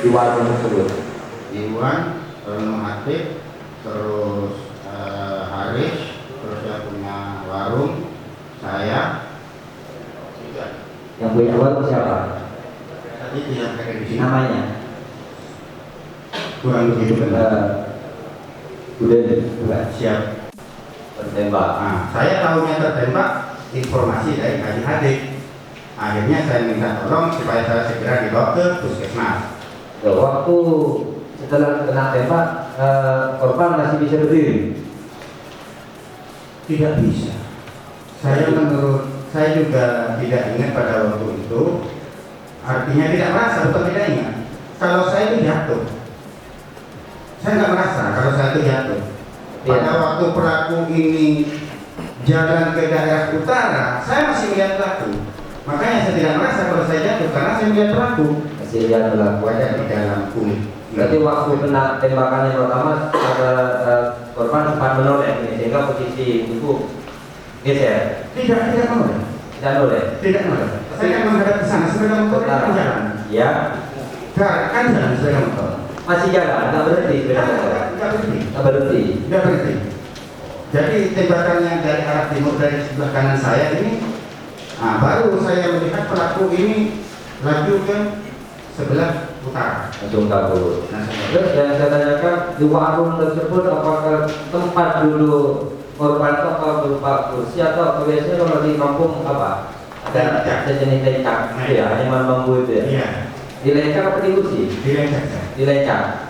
Di warung tersebut? Iwan, Atik, terus Haris, terus yang punya warung, saya. Yang punya warung siapa? Tadi itu yang pakai di sini. Namanya? Kurang begitu benar. Udah Siap. tertembak. Nah, saya tahunya tertembak informasi dari adik-adik. Akhirnya saya minta tolong supaya saya segera dibawa ke puskesmas. Waktu setelah kena tembak, korban masih bisa berdiri? Tidak bisa. Saya juga tidak ingat pada waktu itu. Artinya tidak merasa, bukan tidak ingat. Kalau saya itu jatuh, saya nggak merasa kalau saya itu jatuh. Pada waktu pelaku ini jalan ke daerah utara, saya masih melihat pelaku. Makanya saya tidak merasa kalau saya jatuh karena saya melihat pelaku. Masih lihat pelaku Ada di dalam kulit. Berarti waktu kena tembakan yang pertama, korban sempat menoleh sehingga posisi tubuh geser. Tidak menoleh. Tidak menoleh. Tidak menoleh. Saya kan menghadap ke sana, sepeda motor kan jalan. Ya. Kan jalan sepeda motor. Masih jalan, nggak berhenti sepeda motor. Nggak berhenti. Jadi tembakan yang dari arah timur dari sebelah kanan saya ini, baru saya melihat pelaku ini laju ke sebelah utara. Langsung kabur. Terus yang saya tanyakan, di warung tersebut apakah tempat dulu korban itu apa berupa kursi atau biasanya kalau di kampung apa? Ada sejenis lencang, ya, hanya bambu itu ya. Iya. Di lencang apa di kursi? Di lencang. Di lencang.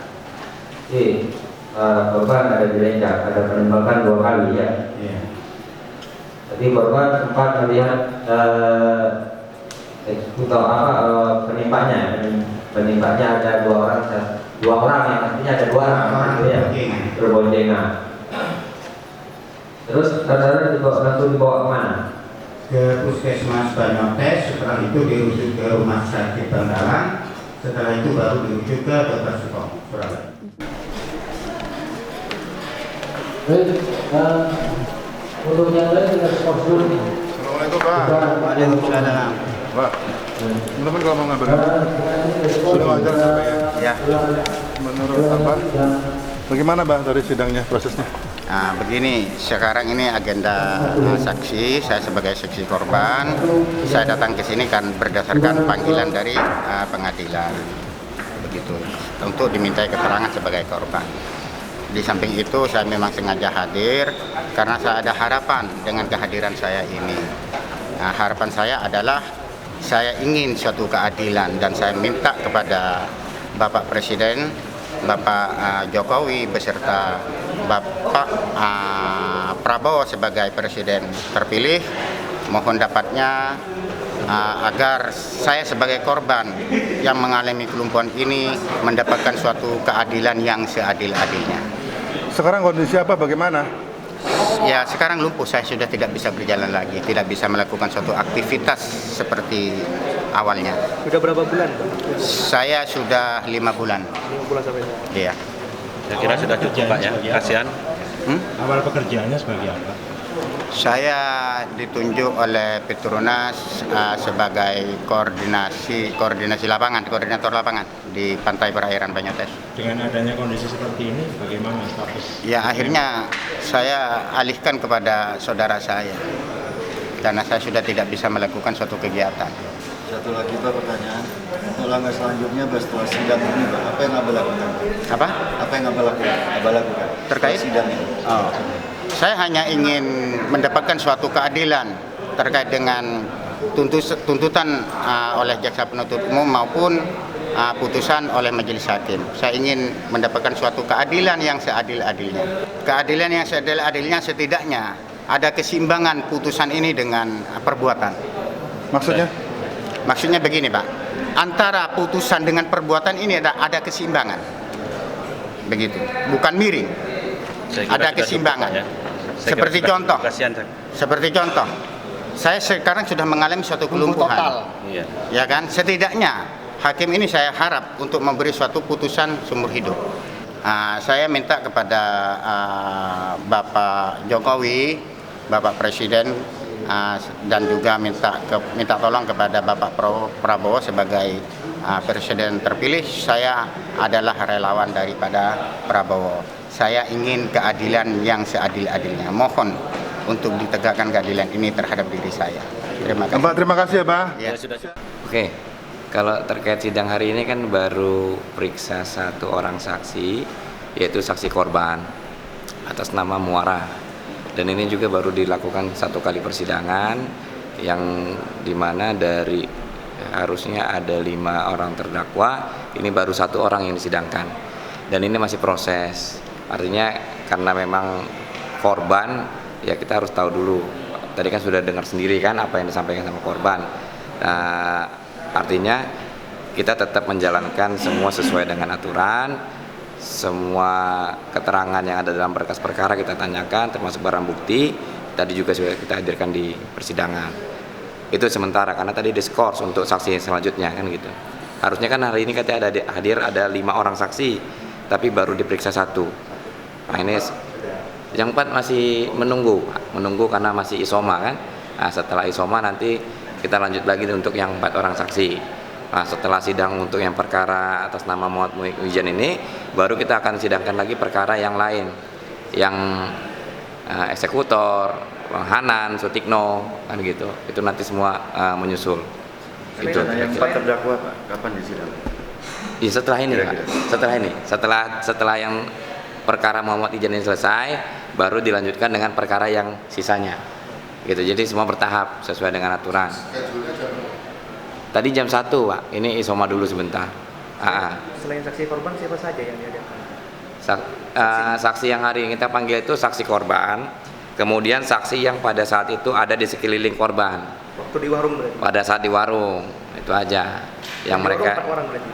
Korban ada di lencang, ada penembakan 2 kali ya. Iya. Tapi korban sempat melihat eksekutor penimpanya ada 2 orang yang artinya ada 2 orang gitu ya, berboncengan. Terus saudara langsung dibawa kemana? Ke puskesmas Banyotes, setelah itu dirujuk ke rumah sakit Bangkalan, setelah itu baru dirujuk ke Dr. Sutomo, Surabaya. Untuk yang lain tidak sekolah dulu. Assalamualaikum Pak. Waalaikumsalam. Pak, teman-teman kalau mau ngambil sudah wajar sampai ya? Ya. Menurut Abah, bagaimana Bang dari sidangnya prosesnya? Nah, begini, sekarang ini agenda saksi, saya sebagai saksi korban, saya datang ke sini kan berdasarkan panggilan dari pengadilan, begitu, untuk dimintai keterangan sebagai korban. Di samping itu saya memang sengaja hadir karena saya ada harapan dengan kehadiran saya ini. Nah, harapan saya adalah saya ingin suatu keadilan dan saya minta kepada Bapak Presiden, Bapak Jokowi beserta Bapak Prabowo sebagai Presiden terpilih, mohon dapatnya agar saya sebagai korban yang mengalami kelumpuhan ini mendapatkan suatu keadilan yang seadil-adilnya. Sekarang kondisi apa bagaimana? Ya, sekarang lumpuh, saya sudah tidak bisa berjalan lagi, tidak bisa melakukan suatu aktivitas seperti awalnya. Sudah berapa bulan? Saya sudah 5 bulan. 5 bulan sampai sekarang. Iya. Saya kira sudah cukup Pak ya, kasihan. Awal pekerjaannya sebagai apa? Saya ditunjuk oleh Petronas sebagai koordinator lapangan di Pantai Perairan Banyotes. Dengan adanya kondisi seperti ini, bagaimana status? Ya, akhirnya saya alihkan kepada saudara saya karena saya sudah tidak bisa melakukan suatu kegiatan. Satu lagi Pak pertanyaan, untuk langkah selanjutnya setelah sidang ini Pak, apa yang Abah lakukan? Apa? Apa yang Abah lakukan? Terkait sidang ini? Oh, saya hanya ingin mendapatkan suatu keadilan terkait dengan tuntutan oleh jaksa penuntut umum maupun putusan oleh majelis hakim. Saya ingin mendapatkan suatu keadilan yang seadil-adilnya. Keadilan yang seadil-adilnya setidaknya ada keseimbangan putusan ini dengan perbuatan. Maksudnya? Maksudnya begini Pak, antara putusan dengan perbuatan ini ada keseimbangan. Begitu, bukan miring. Ada keseimbangan. Seperti contoh, saya sekarang sudah mengalami suatu kelumpuhan. Ya kan, setidaknya hakim ini saya harap untuk memberi suatu putusan seumur hidup. Saya minta kepada Bapak Jokowi, Bapak Presiden, dan juga minta tolong kepada Bapak Prabowo sebagai Presiden terpilih. Saya adalah relawan daripada Prabowo. Saya ingin keadilan yang seadil-adilnya. Mohon untuk ditegakkan keadilan ini terhadap diri saya. Terima kasih. Pak, terima kasih ya Pak. Ya. Oke, kalau terkait sidang hari ini kan baru periksa satu orang saksi, yaitu saksi korban atas nama Muara. Dan ini juga baru dilakukan satu kali persidangan yang dimana dari harusnya ada 5 orang terdakwa, ini baru 1 orang yang disidangkan. Dan ini masih proses. Artinya karena memang korban, ya kita harus tahu dulu. Tadi kan sudah dengar sendiri kan apa yang disampaikan sama korban. Artinya kita tetap menjalankan semua sesuai dengan aturan. Semua keterangan yang ada dalam berkas perkara kita tanyakan, termasuk barang bukti. Tadi juga sudah kita hadirkan di persidangan. Itu sementara karena tadi diskors untuk saksi selanjutnya kan gitu. Harusnya kan hari ini katanya ada 5 orang saksi, tapi baru diperiksa 1. Nah ini yang 4 masih menunggu karena masih isoma kan. Nah, setelah isoma nanti kita lanjut lagi untuk yang 4 orang saksi. Nah, setelah sidang untuk yang perkara atas nama Muhammad Muhyiddin ini, baru kita akan sidangkan lagi perkara yang lain, yang eksekutor, Hanan, Sutikno, kan gitu. Itu nanti semua menyusul. Itu. Yang 4 terdakwa Pak, kapan disidang? Ya, setelah ini, Pak. Setelah yang perkara Muhammad Muhyiddin ini selesai, baru dilanjutkan dengan perkara yang sisanya. Gitu. Jadi semua bertahap sesuai dengan aturan. Tadi jam 1, Pak. Ini isoma dulu sebentar. Selain saksi korban, siapa saja yang dihadirkan? Saksi yang hari ini kita panggil itu saksi korban, kemudian saksi yang pada saat itu ada di sekeliling korban. Waktu di warung berarti? Pada saat di warung, itu aja. Yang mereka 4 orang berarti?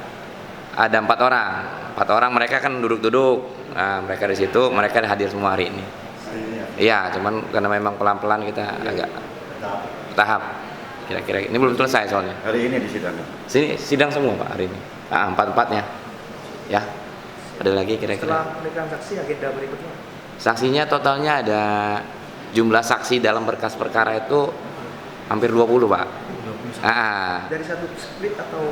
Ada 4 orang. 4 orang mereka kan duduk-duduk. Nah, mereka di situ, mereka hadir semua hari ini. Iya, cuman karena memang pelan-pelan kita agak tahap. Kira-kira ini belum selesai soalnya. Hari ini disidang? Sini sidang semua Pak hari ini. 4-4-nya. Ya. Ada lagi kira-kira. Setelah pemeriksaan saksi, agenda berikutnya? Saksinya totalnya ada jumlah saksi dalam berkas perkara itu hampir 20 Pak. Dari satu split atau?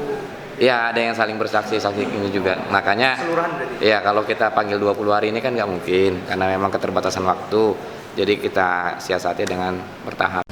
Ya, ada yang saling bersaksi, saksi ini juga. Makanya Keseluruhan berarti? ya kalau kita panggil 20 hari ini kan nggak mungkin karena memang keterbatasan waktu. Jadi kita siasati dengan bertahap.